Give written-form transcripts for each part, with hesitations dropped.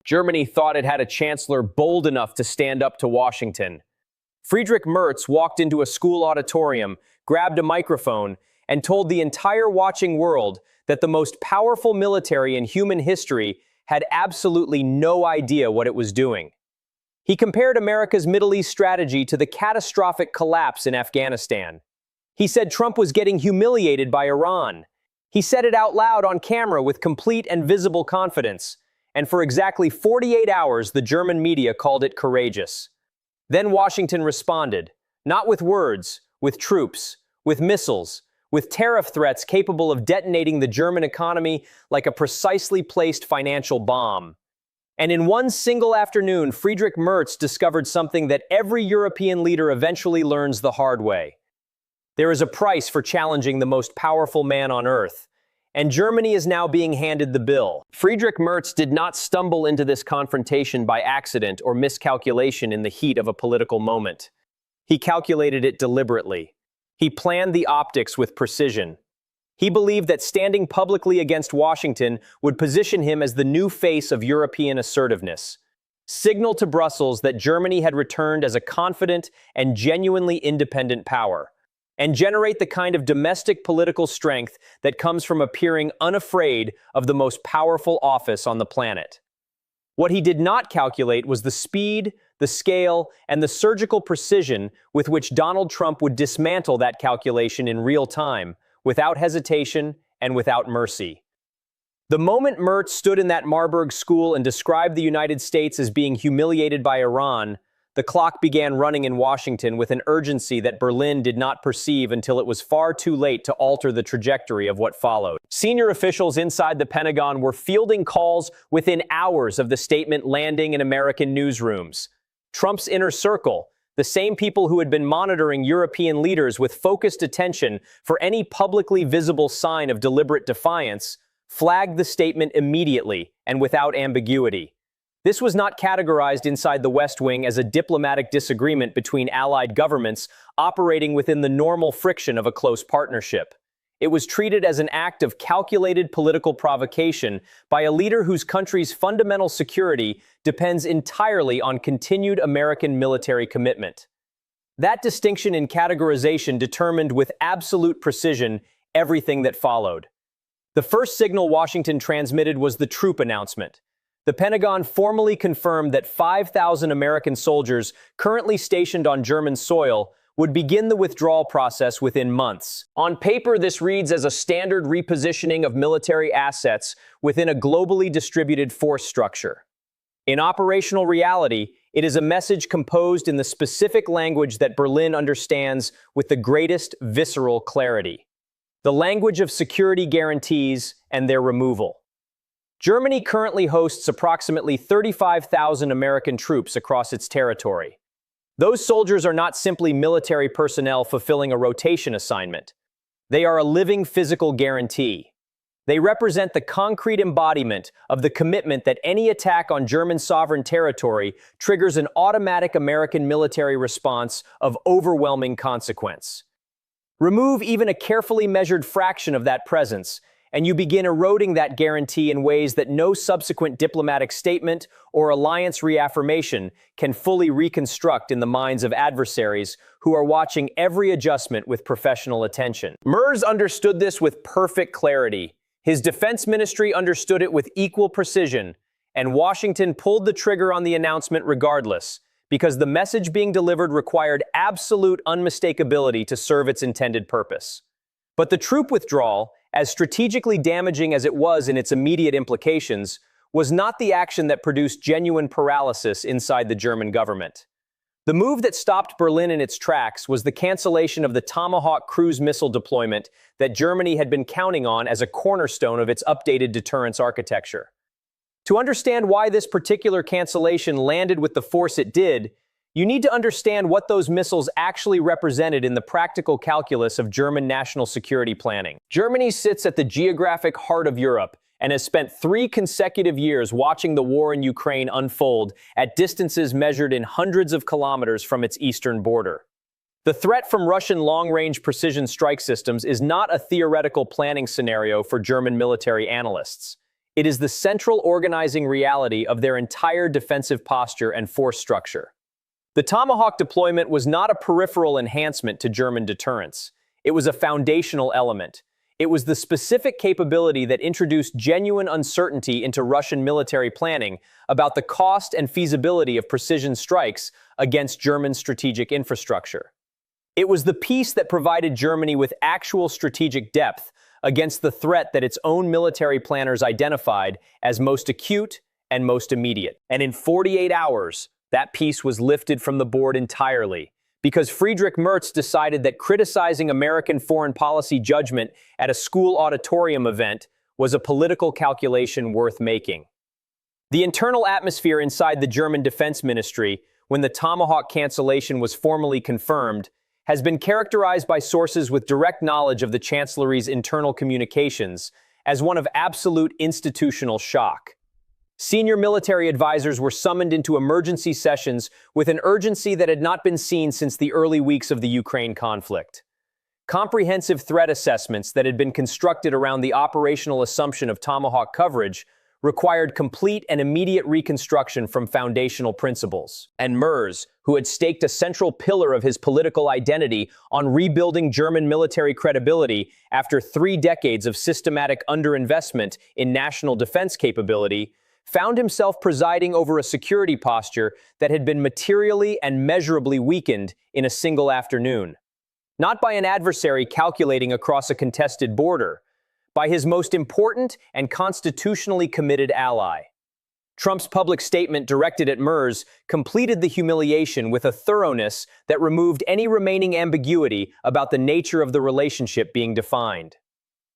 Germany thought it had a chancellor bold enough to stand up to Washington. Friedrich Merz walked into a school auditorium, grabbed a microphone, and told the entire watching world that the most powerful military in human history had absolutely no idea what it was doing. He compared America's Middle East strategy to the catastrophic collapse in Afghanistan. He said Trump was getting humiliated by Iran. He said it out loud on camera with complete and visible confidence. And for exactly 48 hours, the German media called it courageous. Then Washington responded, not with words, with troops, with missiles, with tariff threats capable of detonating the German economy like a precisely placed financial bomb. And in one single afternoon, Friedrich Merz discovered something that every European leader eventually learns the hard way. There is a price for challenging the most powerful man on earth, and Germany is now being handed the bill. Friedrich Merz did not stumble into this confrontation by accident or miscalculation in the heat of a political moment. He calculated it deliberately. He planned the optics with precision. He believed that standing publicly against Washington would position him as the new face of European assertiveness, signal to Brussels that Germany had returned as a confident and genuinely independent power, and generate the kind of domestic political strength that comes from appearing unafraid of the most powerful office on the planet. What he did not calculate was the speed, the scale, and the surgical precision with which Donald Trump would dismantle that calculation in real time, without hesitation and without mercy. The moment Merz stood in that Marburg school and described the United States as being humiliated by Iran, the clock began running in Washington with an urgency that Berlin did not perceive until it was far too late to alter the trajectory of what followed. Senior officials inside the Pentagon were fielding calls within hours of the statement landing in American newsrooms. Trump's inner circle, the same people who had been monitoring European leaders with focused attention for any publicly visible sign of deliberate defiance, flagged the statement immediately and without ambiguity. This was not categorized inside the West Wing as a diplomatic disagreement between allied governments operating within the normal friction of a close partnership. It was treated as an act of calculated political provocation by a leader whose country's fundamental security depends entirely on continued American military commitment. That distinction in categorization determined with absolute precision everything that followed. The first signal Washington transmitted was the troop announcement. The Pentagon formally confirmed that 5,000 American soldiers currently stationed on German soil would begin the withdrawal process within months. On paper, this reads as a standard repositioning of military assets within a globally distributed force structure. In operational reality, it is a message composed in the specific language that Berlin understands with the greatest visceral clarity: the language of security guarantees and their removal. Germany currently hosts approximately 35,000 American troops across its territory. Those soldiers are not simply military personnel fulfilling a rotation assignment. They are a living physical guarantee. They represent the concrete embodiment of the commitment that any attack on German sovereign territory triggers an automatic American military response of overwhelming consequence. Remove even a carefully measured fraction of that presence, and you begin eroding that guarantee in ways that no subsequent diplomatic statement or alliance reaffirmation can fully reconstruct in the minds of adversaries who are watching every adjustment with professional attention. Merz understood this with perfect clarity. His defense ministry understood it with equal precision, and Washington pulled the trigger on the announcement regardless, because the message being delivered required absolute unmistakability to serve its intended purpose. But the troop withdrawal, as strategically damaging as it was in its immediate implications, was not the action that produced genuine paralysis inside the German government. The move that stopped Berlin in its tracks was the cancellation of the Tomahawk cruise missile deployment that Germany had been counting on as a cornerstone of its updated deterrence architecture. To understand why this particular cancellation landed with the force it did, you need to understand what those missiles actually represented in the practical calculus of German national security planning. Germany sits at the geographic heart of Europe and has spent 3 consecutive years watching the war in Ukraine unfold at distances measured in hundreds of kilometers from its eastern border. The threat from Russian long-range precision strike systems is not a theoretical planning scenario for German military analysts. It is the central organizing reality of their entire defensive posture and force structure. The Tomahawk deployment was not a peripheral enhancement to German deterrence. It was a foundational element. It was the specific capability that introduced genuine uncertainty into Russian military planning about the cost and feasibility of precision strikes against German strategic infrastructure. It was the piece that provided Germany with actual strategic depth against the threat that its own military planners identified as most acute and most immediate. And in 48 hours, that piece was lifted from the board entirely, because Friedrich Merz decided that criticizing American foreign policy judgment at a school auditorium event was a political calculation worth making. The internal atmosphere inside the German Defense Ministry, when the Tomahawk cancellation was formally confirmed, has been characterized by sources with direct knowledge of the Chancellery's internal communications as one of absolute institutional shock. Senior military advisors were summoned into emergency sessions with an urgency that had not been seen since the early weeks of the Ukraine conflict. Comprehensive threat assessments that had been constructed around the operational assumption of Tomahawk coverage required complete and immediate reconstruction from foundational principles. And Merz, who had staked a central pillar of his political identity on rebuilding German military credibility after 3 decades of systematic underinvestment in national defense capability, found himself presiding over a security posture that had been materially and measurably weakened in a single afternoon. Not by an adversary calculating across a contested border, by his most important and constitutionally committed ally. Trump's public statement directed at Merz completed the humiliation with a thoroughness that removed any remaining ambiguity about the nature of the relationship being defined.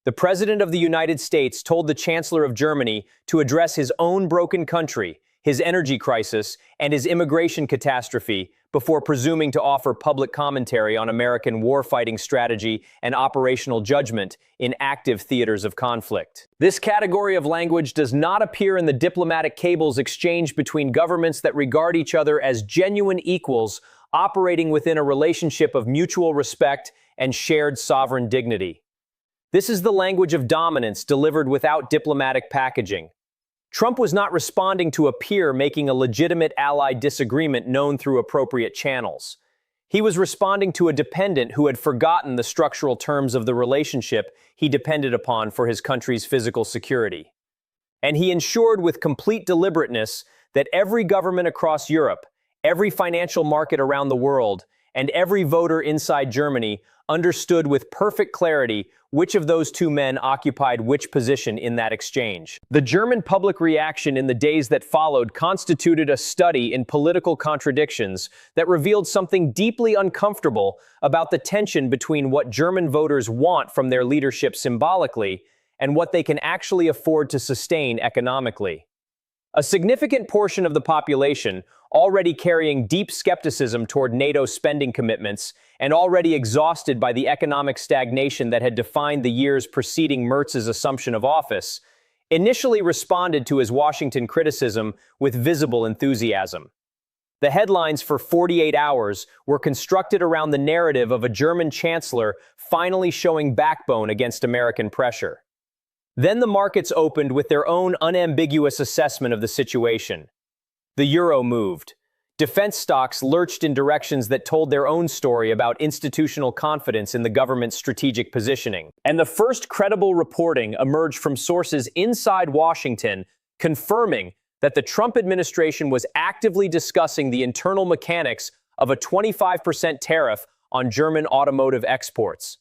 The President of the United States told the Chancellor of Germany to address his own broken country, his energy crisis, and his immigration catastrophe before presuming to offer public commentary on American warfighting strategy and operational judgment in active theaters of conflict. This category of language does not appear in the diplomatic cables exchanged between governments that regard each other as genuine equals operating within a relationship of mutual respect and shared sovereign dignity. This is the language of dominance delivered without diplomatic packaging. Trump was not responding to a peer making a legitimate allied disagreement known through appropriate channels. He was responding to a dependent who had forgotten the structural terms of the relationship he depended upon for his country's physical security. And he ensured with complete deliberateness that every government across Europe, every financial market around the world, and every voter inside Germany understood with perfect clarity which of those two men occupied which position in that exchange. The German public reaction in the days that followed constituted a study in political contradictions that revealed something deeply uncomfortable about the tension between what German voters want from their leadership symbolically and what they can actually afford to sustain economically. A significant portion of the population, already carrying deep skepticism toward NATO spending commitments and already exhausted by the economic stagnation that had defined the years preceding Merz's assumption of office, initially responded to his Washington criticism with visible enthusiasm. The headlines for 48 hours were constructed around the narrative of a German chancellor finally showing backbone against American pressure. Then the markets opened with their own unambiguous assessment of the situation. The euro moved. Defense stocks lurched in directions that told their own story about institutional confidence in the government's strategic positioning. And the first credible reporting emerged from sources inside Washington confirming that the Trump administration was actively discussing the internal mechanics of a 25% tariff on German automotive exports.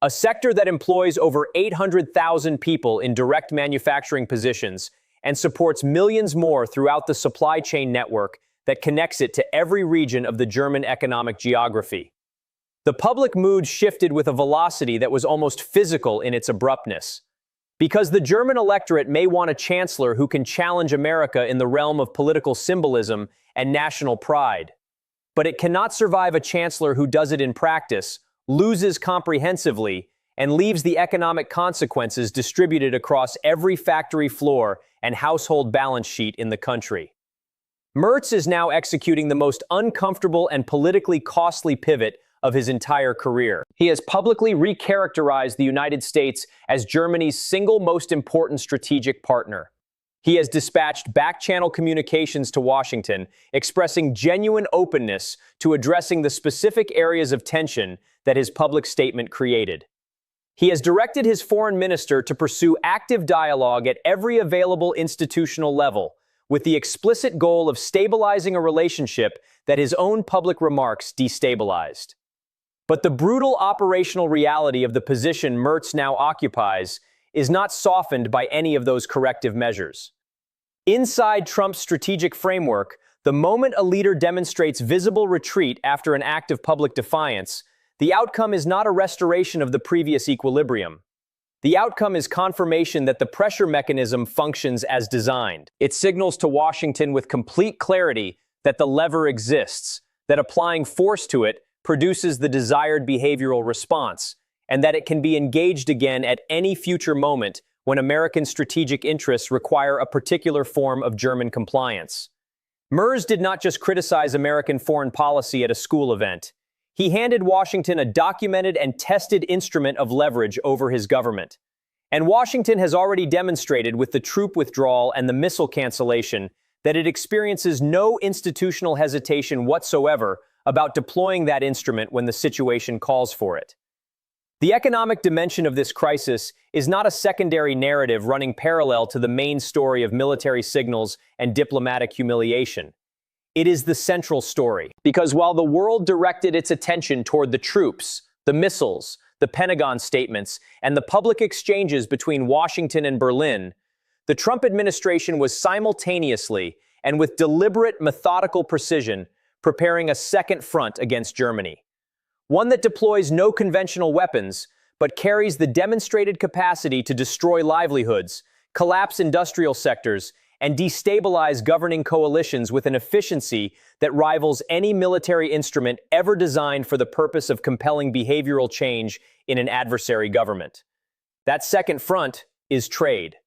A sector that employs over 800,000 people in direct manufacturing positions and supports millions more throughout the supply chain network that connects it to every region of the German economic geography. The public mood shifted with a velocity that was almost physical in its abruptness. Because the German electorate may want a chancellor who can challenge America in the realm of political symbolism and national pride. But it cannot survive a chancellor who does it in practice, loses comprehensively, and leaves the economic consequences distributed across every factory floor and household balance sheet in the country. Merz is now executing the most uncomfortable and politically costly pivot of his entire career. He has publicly recharacterized the United States as Germany's single most important strategic partner. He has dispatched back-channel communications to Washington, expressing genuine openness to addressing the specific areas of tension that his public statement created. He has directed his foreign minister to pursue active dialogue at every available institutional level, with the explicit goal of stabilizing a relationship that his own public remarks destabilized. But the brutal operational reality of the position Merz now occupies is not softened by any of those corrective measures. Inside Trump's strategic framework, the moment a leader demonstrates visible retreat after an act of public defiance, the outcome is not a restoration of the previous equilibrium. The outcome is confirmation that the pressure mechanism functions as designed. It signals to Washington with complete clarity that the lever exists, that applying force to it produces the desired behavioral response, and that it can be engaged again at any future moment when American strategic interests require a particular form of German compliance. Merz did not just criticize American foreign policy at a school event. He handed Washington a documented and tested instrument of leverage over his government. And Washington has already demonstrated with the troop withdrawal and the missile cancellation that it experiences no institutional hesitation whatsoever about deploying that instrument when the situation calls for it. The economic dimension of this crisis is not a secondary narrative running parallel to the main story of military signals and diplomatic humiliation. It is the central story, because while the world directed its attention toward the troops, the missiles, the Pentagon statements, and the public exchanges between Washington and Berlin, the Trump administration was simultaneously and with deliberate, methodical precision preparing a second front against Germany. One that deploys no conventional weapons, but carries the demonstrated capacity to destroy livelihoods, collapse industrial sectors, and destabilize governing coalitions with an efficiency that rivals any military instrument ever designed for the purpose of compelling behavioral change in an adversary government. That second front is trade.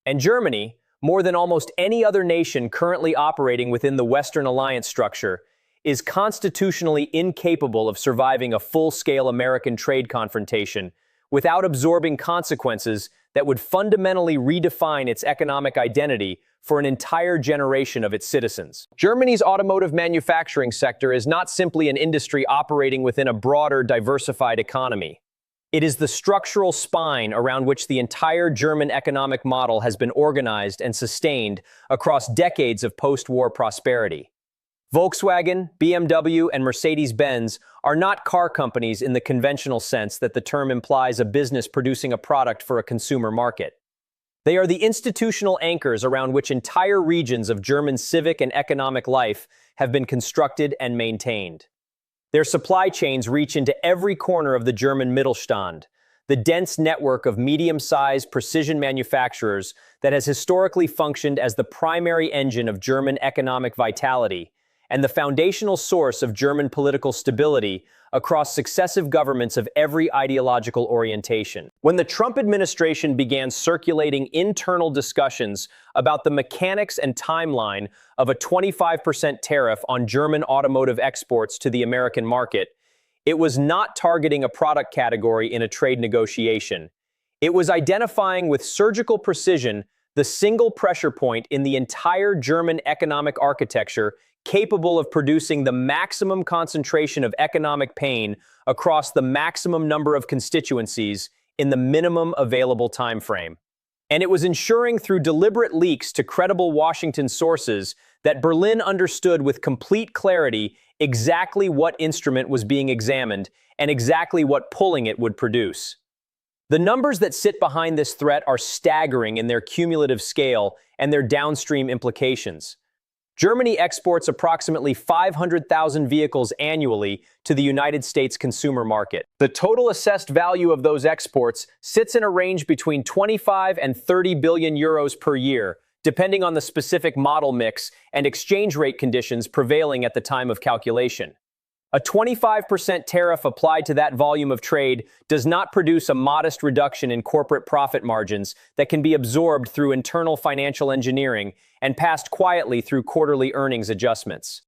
And Germany, more than almost any other nation currently operating within the Western alliance structure, is constitutionally incapable of surviving a full-scale American trade confrontation without absorbing consequences that would fundamentally redefine its economic identity for an entire generation of its citizens. Germany's automotive manufacturing sector is not simply an industry operating within a broader, diversified economy. It is the structural spine around which the entire German economic model has been organized and sustained across decades of post-war prosperity. Volkswagen, BMW, and Mercedes-Benz are not car companies in the conventional sense that the term implies a business producing a product for a consumer market. They are the institutional anchors around which entire regions of German civic and economic life have been constructed and maintained. Their supply chains reach into every corner of the German Mittelstand, the dense network of medium-sized precision manufacturers that has historically functioned as the primary engine of German economic vitality and the foundational source of German political stability across successive governments of every ideological orientation. When the Trump administration began circulating internal discussions about the mechanics and timeline of a 25% tariff on German automotive exports to the American market, it was not targeting a product category in a trade negotiation. It was identifying with surgical precision the single pressure point in the entire German economic architecture capable of producing the maximum concentration of economic pain across the maximum number of constituencies in the minimum available time frame. And it was ensuring through deliberate leaks to credible Washington sources that Berlin understood with complete clarity exactly what instrument was being examined and exactly what pulling it would produce. The numbers that sit behind this threat are staggering in their cumulative scale and their downstream implications. Germany exports approximately 500,000 vehicles annually to the United States consumer market. The total assessed value of those exports sits in a range between 25 and 30 billion euros per year, depending on the specific model mix and exchange rate conditions prevailing at the time of calculation. A 25% tariff applied to that volume of trade does not produce a modest reduction in corporate profit margins that can be absorbed through internal financial engineering and passed quietly through quarterly earnings adjustments.